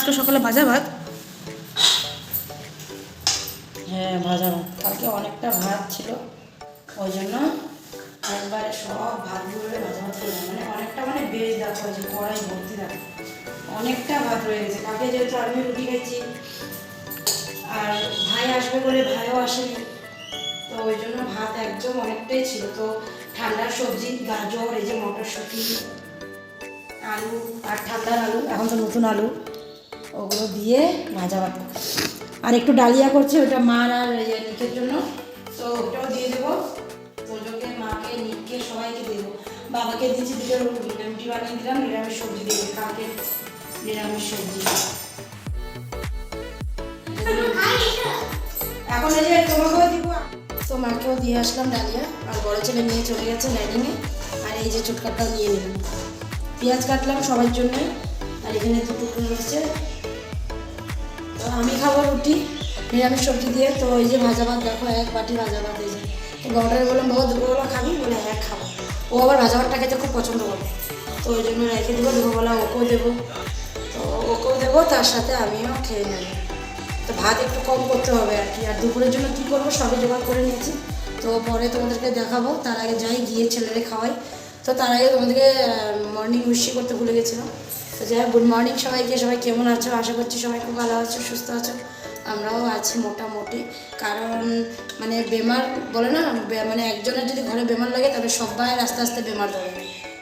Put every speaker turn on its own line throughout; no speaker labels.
আজকে সকালে ভাজা ভাত। হ্যাঁ ভাজা ভাত, কালকে অনেকটা ভাত ছিল, ওই জন্য একবারে সব ভাতগুলো ভাজা ভাত করে, মানে অনেকটা মানে বেশ দেখো যে কড়াই ভর্তি থাকে, অনেকটা ভাত রয়ে গেছে। কালকে যেহেতু আমি রুটি খাইছি আর ভাই আসবে বলে ভাইও আসেনি, তো ওই জন্য ভাত একদম অনেকটাই ছিল। তো ঠান্ডার সবজি গাজর, এই যে মটরশুঁটি, আলু আর ঠান্ডার আলু, এখন তো নতুন আলু, ওগুলো দিয়ে ভাজা ভাত। আর একটু ডালিয়া করছি, ওটা মার আর নিকের জন্য, তো ওটাও দিয়ে দেবো। তোজোকে, মাকে, নিককে সবাইকে দেবো। বাবাকে দিয়েছি দুটো রুটি বানিয়ে দিলাম, নিরামিষ সবজি দিয়ে, কালকে নিরামিষ সবজি। এখন এই যে তোমাকেও দিব, তো মাকেও দিয়ে আসলাম ডালিয়া। আর বড় ছেলে নিয়ে চলে গেছে লাইনিংয়ে। আর এই যে চুটকাটাও নিয়ে নিলাম, পেঁয়াজ কাটলাম সবার জন্য। আর এখানে দুটো রয়েছে, তো আমি খাবো রুটি নিরামিষ সবজি দিয়ে। তো এই যে ভাজা ভাত দেখো, এক বাটি ভাজা ভাত। এই যে বড়টারে বললাম বাবা দুপুরবেলা খাবি, বলে হ্যাঁ খাবো। ও আবার ভাজা ভাতটা খেতে খুব পছন্দ করে, তো ওই জন্য রেখে দেবো, দুপুরবেলা ওকেও দেবো। তো ওকেও দেবো, তার সাথে আমিও খেয়ে নেব। তো ভাত একটু কম করতে হবে আর কি। আর দুপুরের জন্য কী করবো সবই জোগাড় করে নিয়েছি, তো পরে তোমাদেরকে দেখাবো। তার আগে যাই গিয়ে ছেলেরে খাওয়াই। তো তার আগে তোমাদেরকে মর্নিং উইশ করতে ভুলে গেছিলাম। তো যাই হোক, গুড মর্নিং সবাইকে। সবাই কেমন আছো? আশা করছি সবাই খুব ভালো আছো, সুস্থ আছো। আমরাও আছি মোটামুটি। কারণ মানে বেমার বলে না, মানে একজনের যদি ঘরে বেমার লাগে তবে সবাই আস্তে আস্তে বেমার ধরে।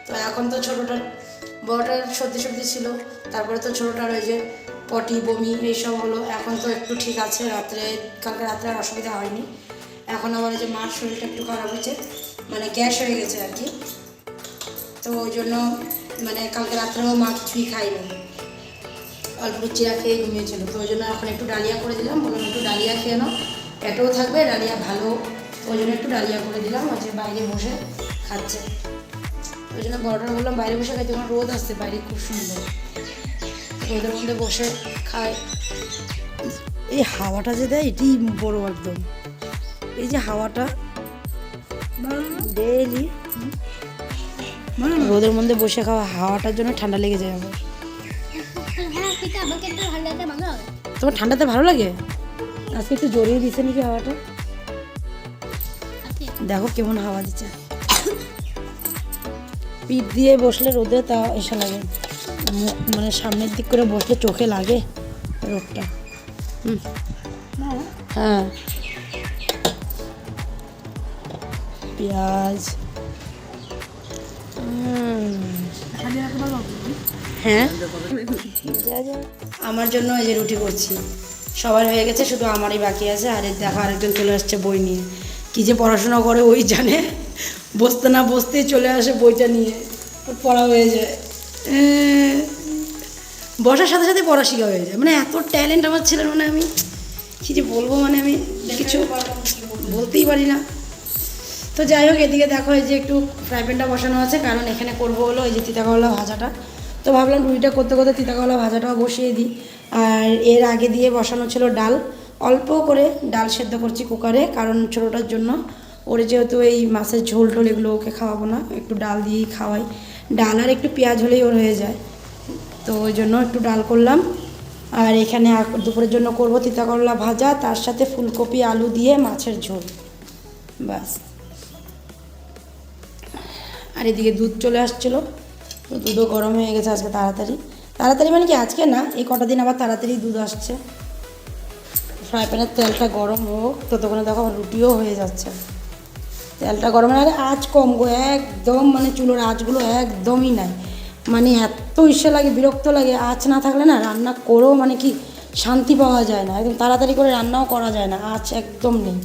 তো এখন তো ছোটোটার, বড়টার সর্দি সর্দি ছিল, তারপরে তো ছোটোটার ওই যে পটি বমি এইসব হলো। এখন তো একটু ঠিক আছে, রাত্রে কালকে রাত্রে আর অসুবিধা হয়নি। এখন আবার এই যে মার শরীরটা একটু খারাপ হয়েছে, মানে গ্যাস হয়ে গেছে আর কি। তো ওই জন্য মানে কালকে রাত্রেও মা কিছুই খাইনি, অল্প চিরা খেয়ে ঘুমিয়েছিল। তো ওই জন্য এখন একটু ডালিয়া করে দিলাম, বললাম একটু ডালিয়া খেয়ে নাও, পেটও থাকবে, ডালিয়া ভালো। ওই জন্য একটু ডালিয়া করে দিলাম। ওই যে বাইরে বসে খাচ্ছে, ওই জন্য বড়টা বললাম বাইরে বসে খাই, তোমার রোদ আসছে বাইরে খুব সুন্দর, রোদের মধ্যে বসে খায়। এই হাওয়াটা যে দেয় এটি বড় একদম, এই যে হাওয়াটা ডেইলি রোদের মধ্যে বসে খাওয়া, হাওয়াটার জন্য ঠান্ডা লেগে যায় আমার। তোমার ঠান্ডাতে ভালো লাগে? আজকে একটু জড়িয়ে দিচ্ছে নাকি হাওয়াটা, দেখো কেমন হাওয়া দিচ্ছে। পিঠ দিয়ে বসলে রোদে তা এসে লাগে, মানে সামনের দিক করে বসলে চোখে লাগে রোদটা। হ্যাঁ, পেঁয়াজ, হ্যাঁ আমার জন্য এই যে রুটি করছি, সবার হয়ে গেছে, শুধু আমারই বাকি আছে। আর দেখো আরেকজন চলে আসছে বই নিয়ে, কী যে পড়াশোনা করে ওই জানে, বসতে না বসতেই চলে আসে বইটা নিয়ে, পড়া হয়ে যায়, বসার সাথে সাথে পড়া শেখা হয়ে যায়। মানে এত ট্যালেন্ট আমার ছেলের, মানে আমি কী যে বলবো, মানে আমি কিছু বলতেই পারি না। তো যাই হোক, এদিকে দেখো এই যে একটু ফ্রাই প্যানটা বসানো আছে, কারণ এখানে করবো হলো এই যে তিতা করলা ভাজাটা। তো ভাবলাম রুটিটা করতে করতে তিতা করলা ভাজাটাও বসিয়ে দিই। আর এর আগে দিয়ে বসানো ছিল ডাল, অল্প করে ডাল সেদ্ধ করছি কুকারে, কারণ ছোটোটার জন্য। ওর যেহেতু এই মাছের ঝোল টোল এগুলো ওকে খাওয়াবো না, একটু ডাল দিয়েই খাওয়াই। ডাল আর একটু পেঁয়াজ হলেই ওর হয়ে যায়, তো ওই জন্য একটু ডাল করলাম। আর এখানে দুপুরের জন্য করব তিতা করলা ভাজা, তার সাথে ফুলকপি আলু দিয়ে মাছের ঝোল, ব্যাস। আর এদিকে দুধ চলে আসছিলো, তো দুধও গরম হয়ে গেছে আজকে তাড়াতাড়ি। তাড়াতাড়ি মানে কি আজকে না, এই কটা দিন আবার তাড়াতাড়ি দুধ আসছে। ফ্রাই প্যানের তেলটা গরম হোক, ততক্ষণে দেখো আমার রুটিও হয়ে যাচ্ছে। তেলটা গরমের আগে আঁচ কম গো, একদম মানে চুলোর আঁচগুলো একদমই নাই, মানে এত ইচ্ছে লাগে, বিরক্ত লাগে। আঁচ না থাকলে না রান্না করেও মানে কি শান্তি পাওয়া যায় না, একদম তাড়াতাড়ি করে রান্নাও করা যায় না, আঁচ একদম নেই।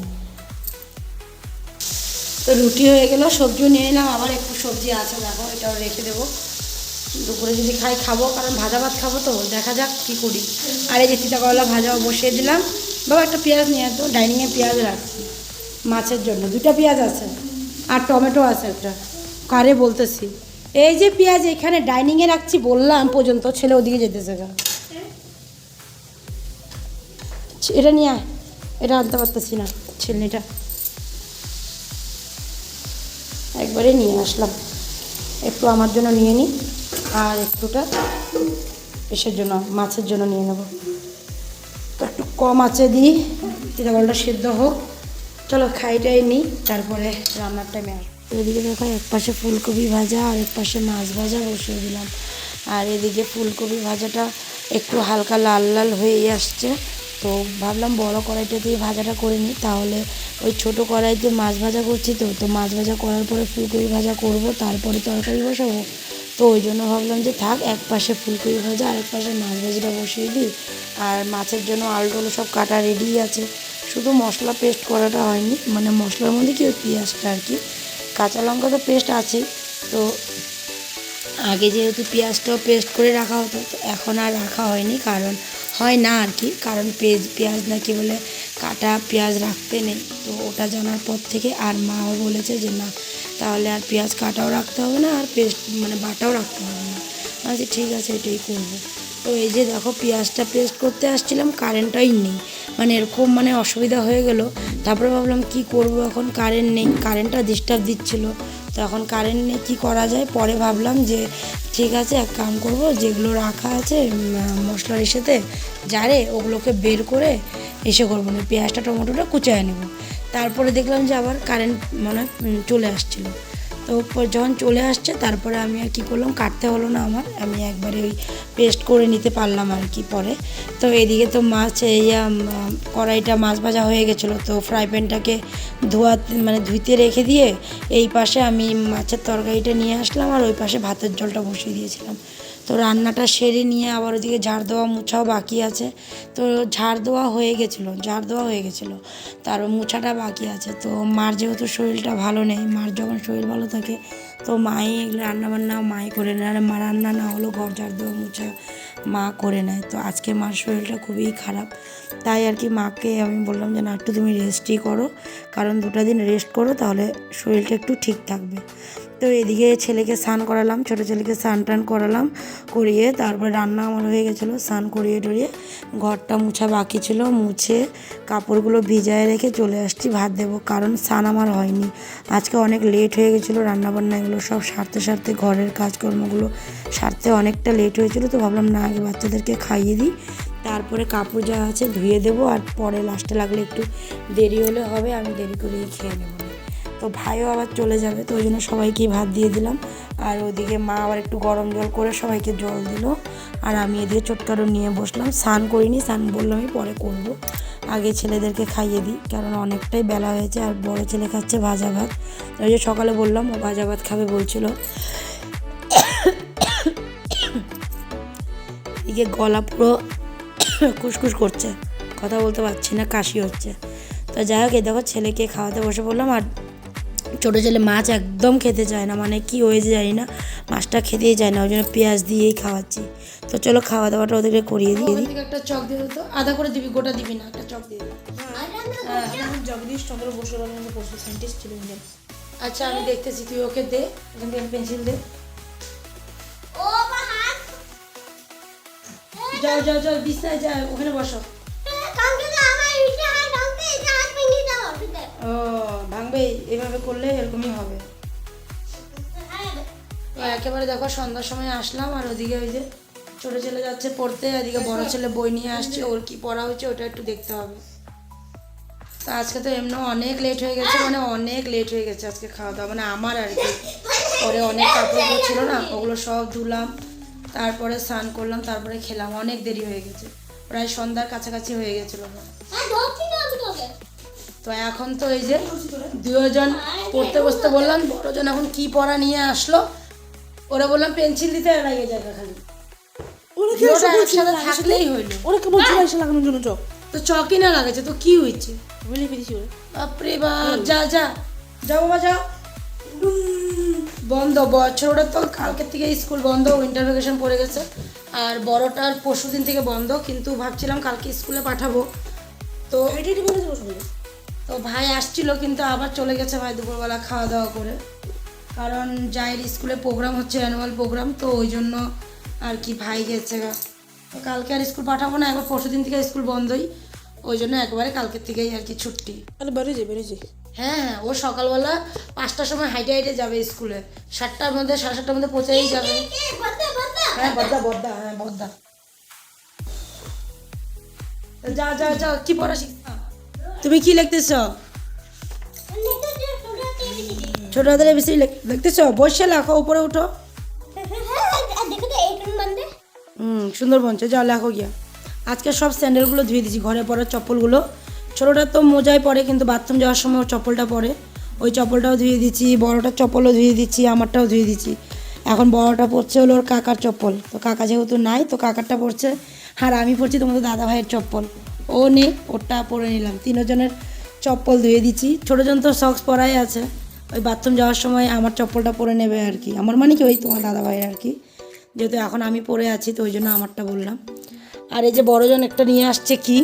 তো রুটি হয়ে গেল, সবজিও নিয়ে নিলাম, আবার একটু সবজি আছে দেখো, এটাও রেখে দেবো, দুপুরে যদি খাই খাবো, কারণ ভাজা ভাত খাবো, তো দেখা যাক কী করি। আর এই যে তিতা করলা ভাজাও বসিয়ে দিলাম। বাবা একটা পেঁয়াজ নিয়ে আসতো, ডাইনিংয়ে পেঁয়াজ রাখছি মাছের জন্য, 2টা পেঁয়াজ আছে, আর টমেটো আছে একটা, কারে বলতেছি। এই যে পেঁয়াজ এখানে ডাইনিংয়ে রাখছি বললাম পর্যন্ত, ছেলে ওদিকে যেতেছে গা, এটা নিয়ে আয়, এটা আনতে পারতেছি না, ছেলেটা একবারে নিয়ে আসলাম। একটু আমার জন্য নিয়ে নিই, আর একটুটা এসের জন্য মাছের জন্য নিয়ে নেব। তো একটু কম আঁচে দিই, চিটাগলটা সেদ্ধ হোক। চলো খাইটাই নিই, তারপরে রান্নার টাইমে আসবো। এদিকে দেখো এক পাশে ফুলকপি ভাজা আর এক পাশে মাছ ভাজা বসিয়ে দিলাম। আর এদিকে ফুলকপি ভাজাটা একটু হালকা লাল লাল হয়েই আসছে, তো ভাবলাম বড় কড়াইটাতেই ভাজাটা করে নিই, তাহলে ওই ছোটো কড়াইতে মাছ ভাজা করছি। তো মাছ ভাজা করার পরে ফুলকপি ভাজা করব, তারপরে তরকারি বসাবো। তো ওই জন্য ভাবলাম যে থাক, এক পাশে ফুলকপি ভাজা আর এক পাশে মাছ ভাজিটা বসিয়ে দিই। আর মাছের জন্য আলু টালু সব কাটা রেডি আছে, শুধু মশলা পেস্ট করাটা হয়নি, মানে মশলার মধ্যে কি ওই পেঁয়াজটা আর কি, কাঁচা লঙ্কা তো পেস্ট আছেই। তো আগে যেহেতু পেঁয়াজটাও পেস্ট করে রাখা হতো, তো এখন আর রাখা হয়নি, কারণ হয় না আর কি, কারণ পেঁয়াজ নাকি বলে কাটা পেঁয়াজ রাখতে নেই। তো ওটা জানার পর থেকে আর মাও বলেছে যে না, তাহলে আর পেঁয়াজ কাটাও রাখতে হবে না, আর পেস্ট মানে বাটাও রাখতে হবে না। আচ্ছা ঠিক আছে, এটাই করবো। তো এই যে দেখো পেঁয়াজটা পেস্ট করতে আসছিলাম, কারেন্টটাই নেই, মানে এরকম মানে অসুবিধা হয়ে গেল। তারপরে ভাবলাম কি করব, এখন কারেন্ট নেই, কারেন্টটা ডিস্টার্ব দিচ্ছিলো। তো এখন কারেন্ট নেই, কী করা যায়। পরে ভাবলাম যে ঠিক আছে, এক কাম করব, যেগুলো রাখা আছে মশলার ইসেতে জারে, ওগুলোকে বের করে এসে করবো না, পেঁয়াজটা টমেটোটা কুচায় নেব। তারপরে দেখলাম যে আবার কারেন্ট মানে চলে আসছিলো। তো যখন চলে আসছে, তারপরে আমি আর কী করলাম, কাটতে হলো না আমার, আমি একবারে ওই পেস্ট করে নিতে পারলাম আর কি পরে। তো এদিকে তো মাছ এই কড়াইটা মাছ ভাজা হয়ে গেছিলো, তো ফ্রাই প্যানটাকে ধুইতে রেখে দিয়ে এই পাশে আমি মাছের তরকারিটা নিয়ে আসলাম, আর ওই পাশে ভাতের জলটা বসিয়ে দিয়েছিলাম। তো রান্নাটা সেরে নিয়ে আবার ওদিকে ঝাড় দেওয়া মুছাও বাকি আছে। তো ঝাড় দেওয়া হয়ে গেছিলো, তার মুছাটা বাকি আছে। তো মার যেহেতু শরীরটা ভালো নেই, মার যখন শরীর ভালো থাকে তো মাই এগুলো রান্নাবান্না মাই করে নেয়, আর মা রান্না না হলেও ঘর ঝাড় দেওয়া মুছা মা করে নেয়। তো আজকে মার শরীরটা খুবই খারাপ, তাই আর কি মাকে আমি বললাম যে না, একটু তুমি রেস্টই করো, কারণ 2টা দিন রেস্ট করো, তাহলে শরীরটা একটু ঠিক থাকবে। তো এদিকে ছেলেকে স্নান করালাম, ছোটো ছেলেকে স্নান টান করালাম, করিয়ে তারপর রান্না আমার হয়ে গেছিলো, স্নান করিয়ে টরিয়ে ঘরটা মুছা বাকি ছিল, মুছে কাপড়গুলো ভিজায় রেখে চলে আসছি ভাত দেবো, কারণ স্নান আমার হয়নি। আজকে অনেক লেট হয়ে গেছিলো, রান্নাবান্না এগুলো সব সারতে ঘরের কাজকর্মগুলো সারতে অনেকটা লেট হয়েছিল। তো ভাবলাম না, আগে বাচ্চাদেরকে খাইয়ে দিই, তারপরে কাপড় যা আছে ধুয়ে দেবো, আর পরে লাস্টে লাগলে একটু দেরি হলে হবে, আমি দেরি করেই খেয়ে নেবো। তো ভাইও আবার চলে যাবে, তো ওই জন্য সবাইকেই ভাত দিয়ে দিলাম। আর ওদিকে মা আবার একটু গরম জল করে সবাইকে জল দিল, আর আমি এদিকে চটকারও নিয়ে বসলাম। স্নান করিনি, স্নান বললামই পরে করব, আগে ছেলেদেরকে খাইয়ে দিই, কারণ অনেকটাই বেলা হয়েছে। আর বড় ছেলে খাচ্ছে ভাজা ভাত, ওই যে সকালে বললাম ও ভাজা ভাত খাবে বলছিল। এদিকে গলা পুরো খুসখুস করছে, কথা বলতে পারছি না, কাশি হচ্ছে। তো যাই হোক, এই দেখো ছেলেকে খাওয়াতে বসে পড়লাম। আর ছোটো ছেলে মাছ একদম খেতে চায় না, মানে কি হয়েছে জানি না, মাছটা খেতেই চায় না, ওই জন্য পেঁয়াজ দিয়েই খাওয়াচ্ছি। তো চলো খাওয়া দাওয়াটা ওদেরকে করিয়ে দিই। একটা চক দিয়ে দিত, আধা করে দিবি, গোটা দিবি না, একটা চক দিয়ে দিবি। জগদীশ চন্দ্র বসুর সায়েন্টিস্ট ছিল। আচ্ছা আমি দেখতেছি, তুই ওকে দে, এখান থেকে পেন্সিল দে। যাও যাও যাও, বিছনায় যাও, ওখানে বসো। ও ভাঙবে, এভাবে করলে এরকমই হবে। একেবারে দেখো সন্ধ্যার সময় আসলাম, আর ওদিকে ওই যে ছোটো ছেলে যাচ্ছে পড়তে, এদিকে বড় ছেলে বই নিয়ে আসছে, ওর কি পড়া হচ্ছে ওটা একটু দেখতে হবে। তো আজকে তো এমনি অনেক লেট হয়ে গেছে, মানে অনেক লেট হয়ে গেছে আজকে খাওয়া দাওয়া, মানে আমার আর কি। পরে অনেক কাপড় ছিল না, ওগুলো সব ধুলাম, তারপরে স্নান করলাম, তারপরে খেলাম, অনেক দেরি হয়ে গেছে, প্রায় সন্ধ্যার কাছাকাছি হয়ে গেছিলো। তো এখন তো এই যে দুজন পড়তে বসতে বললাম, বড়জন এখন কি পড়া নিয়ে আসলো, ওরা বললাম পেন্সিল দিতে লাগে জায়গা খালি, একসাথে থাকলেই হইলো। ওরা কে বলছিল এসে লাগানোর জন্য চক, তো চকই না লাগাচ্ছে, তো কি হয়েছে বলে ফেলেছি। বাপরে বাপ, যা যা যাও বাবা যাও। বন্ধ, ছোটটার তো কালকের থেকে স্কুল বন্ধ, উইন্টার ভ্যাকেশন পড়ে গেছে, আর বড়টার পরশুদিন থেকে বন্ধ, কিন্তু ভাবছিলাম কালকে স্কুলে পাঠাবো। তো তো ভাই আসছিল, কিন্তু আবার চলে গেছে ভাই দুপুরবেলা খাওয়া দাওয়া করে, কারণ জায়ের স্কুলে প্রোগ্রাম হচ্ছে, অ্যানুয়াল প্রোগ্রাম, তো ওই জন্য আর কি ভাই গেছে। তো কালকে আর স্কুল পাঠাবো না, একবার পরশুদিন থেকে স্কুল বন্ধই, ওই জন্য একবারে কালকের থেকেই আর কি ছুটি। বেরোজি হ্যাঁ, ও সকালবেলা 5টার সময় হাইটে হাইটে যাবে স্কুলে, 7টার মধ্যে 7:30টার মধ্যে পৌঁছেই যাবে। হ্যাঁ বদ্দা, হ্যাঁ বদ্দা। যা যা যা, কি পড়া শিখ। তুমি কি লিখতেছ? ছোট হাতের এবিসিডি লিখতেছ? বসে লেখো, উপরে উঠো। সুন্দর বলছে, যাও লেখো গিয়া। আজকে সব স্যান্ডেলগুলো ধুয়ে দিয়েছি, ঘরে পরার চপ্পলগুলো। ছোটোটা তো মোজায় পরে, কিন্তু বাথরুম যাওয়ার সময় ওর চপ্পলটা পরে, ওই চপ্পলটাও ধুয়ে দিচ্ছি, বড়টার চপ্পলও ধুয়ে দিচ্ছি, আমারটাও ধুয়ে দিচ্ছি। এখন বড়টা পড়ছে হলো ওর কাকার চপ্পল, তো কাকা যেহেতু নাই তো কাকারটা পড়ছে, আর আমি পড়ছি তোমাদের দাদা ভাইয়ের চপ্পল। ও নেই, ওরটা পরে নিলাম। তিনজনের চপ্পল ধুয়ে দিচ্ছি। ছোটোজন তো সক্স পরাই আছে, ওই বাথরুম যাওয়ার সময় আমার চপ্পলটা পরে নেবে আর কি। আমার মানে কি ওই তোমার দাদা ভাইয়ের আর কি, যেহেতু এখন আমি পরে আছি তো ওই জন্য আমারটা বললাম। আর এই যে বড়জন একটা নিয়ে আসছে, কি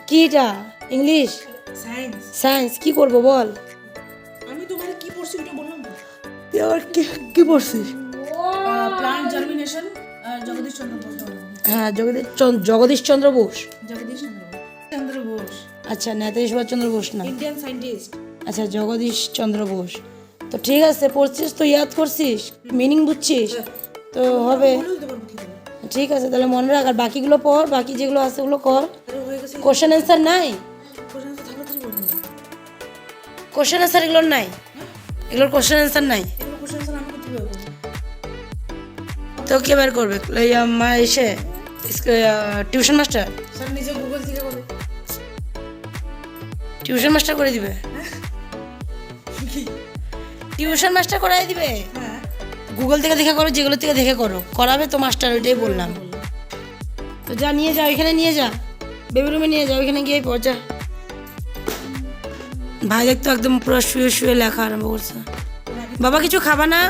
কিটা? English science. কি করবো বল?
আমি তোমার কি পড়ছি ওটা বললাম না।
তুই আবার কি পড়ছিস?
Plant germination, Jagadish Chandra Bose.
হ্যাঁ, জগদীশ চন্দ্র বোস।
জগদীশ চন্দ্র বোস,
আচ্ছা, নেতাজি সুভাষচন্দ্র বোস না?
Indian scientist.
আচ্ছা, জগদীশ চন্দ্র বোস। তো ঠিক আছে, পড়ছিস তো, ইয়াদ করছিস, মিনিং বুঝছিস তো হবে। ঠিক আছে, তাহলে মনে রাখ। আর বাকিগুলো পড়, বাকি যেগুলো আছে ওগুলো কর। কোশ্চেন অ্যান্সার নাই, কোশ্চেন অ্যান্সার এগুলোর নাই, এগুলোর কোশ্চেন অ্যান্সার নাই। তো কে বের করবে? এসে টিউশন মাস্টার?
স্যার নিজে গুগল থেকে করে।
টিউশন মাস্টার করে দিবে? টিউশন মাস্টার করাই দিবে?
হ্যাঁ,
গুগল থেকে দেখে করো, যেগুলো থেকে দেখে করো, করাবে তো মাস্টার, ওইটাই বললাম। তো যা, নিয়ে যা, ওইখানে নিয়ে যা, বেবি রুমে নিয়ে যা, ওইখানে গিয়ে পড় যা। ভাই দেখতো একদম পুরো শুয়ে শুয়ে লেখা আরম্ভ করছে। বাবা কিছু খাবা না?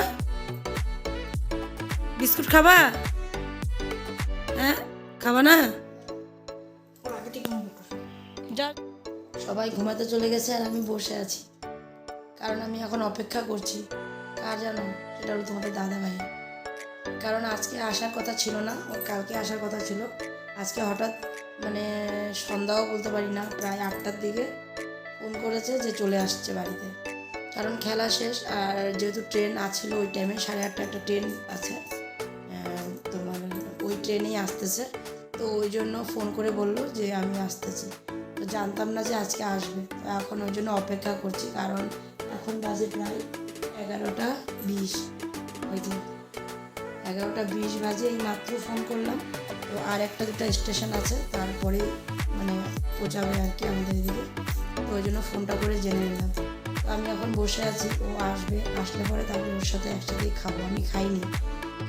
বিস্কুট খাবা? হ্যাঁ, খাবা না? যা। সবাই ঘুমাতে চলে গেছে আর আমি বসে আছি, কারণ আমি এখন অপেক্ষা করছি। কার জানো? সেটা হলো তোমাদের দাদা ভাই। কারণ আজকে আসার কথা ছিল না, ওর কালকে আসার কথা ছিল। আজকে হঠাৎ মানে সন্ধ্যাও বলতে পারি না, প্রায় 8টার দিকে ফোন করেছে যে চলে আসছে বাড়িতে। কারণ খেলা শেষ, আর যেহেতু ট্রেন আছিল ওই টাইমে, 8:30 একটা ট্রেন আছে তোমার, ওই ট্রেনেই আসতেছে। তো ওই জন্য ফোন করে বললো যে আমি আসতেছি। তো জানতাম না যে আজকে আসবে, তো এখন ওই জন্য অপেক্ষা করছি। কারণ এখন বাজে প্রায় 11:20, ওই যে 11:20 বাজে, এই মাত্র ফোন করলাম। তো আর একটা দুটো স্টেশন আছে, তারপরে মানে পৌঁছাবে আর কি আমাদের এদিকে। তো ওই জন্য ফোনটা করে জেনে নিলাম। তো আমি এখন বসে আছি, ও আসবে, আসলে পরে তারপর ওর সাথে একসাথেই খাবো। আমি খাইনি,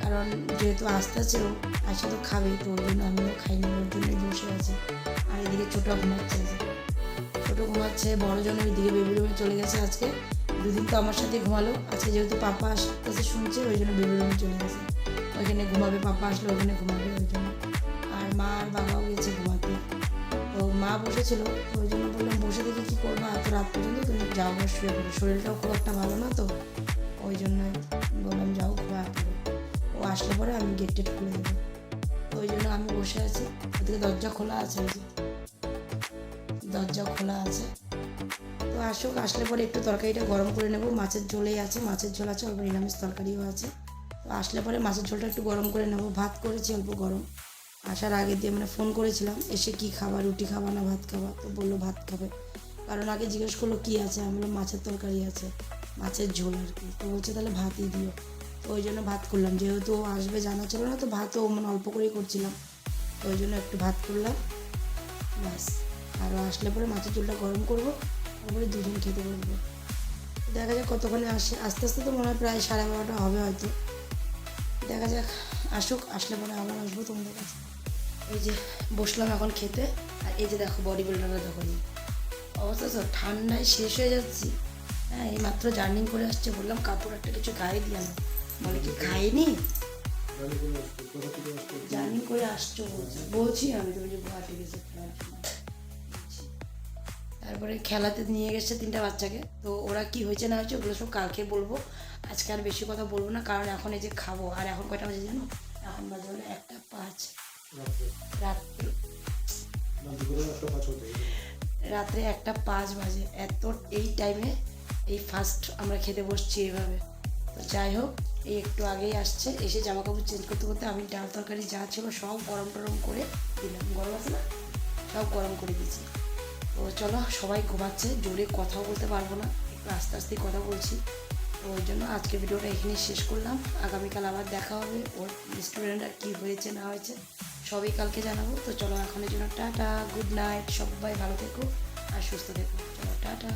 কারণ যেহেতু আসতেছে ও আসে তো খাবেই, তো ওই জন্য আমিও খাইনি, ওর জন্যই বসে আছি। আর এদিকে ছোটো ঘুমাচ্ছে, ছোটো ঘুমাচ্ছে, বড়জন ওইদিকে বেবি রুমে চলে গেছে। আজকে দুদিন তো আমার সাথে ঘুমালো, আজকে যেহেতু পাপা আসতেছে শুনছে, ওই জন্য বেবি রুমে চলে গেছে। ওইখানে ঘুমাবে, পাপা আসলে ওইখানে ঘুমাবে ওই জন্য। আর মা আর বাবাও গেছে ঘুমাতে। তো মা বসেছিল, তো ওই জন্য বললাম বসে দেখে কী করবো এত রাত পর্যন্ত, তুমি যাও বা শুয়ে পড়ো, শরীরটাও খুব একটা ভালো না, তো ওই জন্য বললাম যাও ঘুমা পড়ো, ও আসলে পরে আমি গেট টেট খুলে দেবো। তো ওই জন্য আমি বসে আছি। ওদিকে দরজা খোলা আছে, ওই যে দরজা খোলা আছে। তো আসুক, আসলে পরে একটু তরকারিটা গরম করে নেবো। মাছের ঝোলেই আছে, মাছের ঝোল আছে, অল্প নিরামিষ তরকারিও আছে। তো আসলে পরে মাছের ঝোলটা একটু গরম করে নেবো। ভাত করেছি অল্প গরম, আসার আগে দিয়ে মানে ফোন করেছিলাম এসে কি খাবা, রুটি খাবা না ভাত খাবা? তো বললো ভাত খাবে। কারণ আগে জিজ্ঞেস করলো কী আছে, আমি বললাম মাছের তরকারি আছে, মাছের ঝোল আর কি। তো বলছে তাহলে ভাতই দিও। তো ওই জন্য ভাত করলাম, যেহেতু ও আসবে জানা ছিল না, তো ভাতও মানে অল্প করেই করছিলাম, তো ওই জন্য একটু ভাত করলাম ব্যাস। আরও আসলে পরে মাছের ঝোলটা গরম করবো, তারপরে দুজন খেতে বলবো। দেখা যাক কতক্ষণে আসে, আস্তে আস্তে তো মনে হয় প্রায় 12:30 হবে হয়তো। দেখা যাক আসুক, আসলে পরে আবার আসবো তোমাদের কাছে। এই যে বসলাম এখন খেতে। আর এই যে দেখো বডি বিল্ডাররা, দেখো অবস্থা তো, ঠান্ডায় শেষ হয়ে যাচ্ছি। হ্যাঁ, এই মাত্র জার্নিং করে আসছে, বললাম কাপড় একটা কিছু গায়ে দিয়ে আনো, বলে কি খাইনি, জার্নিং করে আসছো বলছি আমি, তুমি যে গুয়াহাটি গেছো। তারপরে খেলাতে নিয়ে গেছে 3টা বাচ্চাকে। তো ওরা কি হয়েছে না হয়েছে ওগুলো সব কালকে বলবো, আজকে আর বেশি কথা বলবো না। কারণ এখন এই যে খাবো, আর এখন কয়টা বাজে জানো? এখন বাজে হলো 1:05 রাত্রে 1:05 বাজে। এত এই টাইমে এই ফার্স্ট আমরা খেতে বসছি এইভাবে। তো যাই হোক, এই একটু আগেই আসছে, এসে জামা কাপড় চেঞ্জ করতে করতে আমি ডাল তরকারি যা ছিল সব গরম টরম করে দিলাম। গরম আছে না? সব গরম করে দিয়েছি। তো চলো, সবাই ঘুমাচ্ছে, জোরে কথাও বলতে পারবো না, একটু আস্তে আস্তেই কথা বলছি। তো ওই জন্য আজকে ভিডিওটা এখানেই শেষ করলাম। আগামীকাল আবার দেখা হবে, ওর রেস্টুরেন্ট আর কী হয়েছে না হয়েছে সবই কালকে জানাবো। তো চলো এখনের জন্য টাটা, গুড নাইট, সবাই ভালো থেকো আর সুস্থ থেকো, চলো টাটা।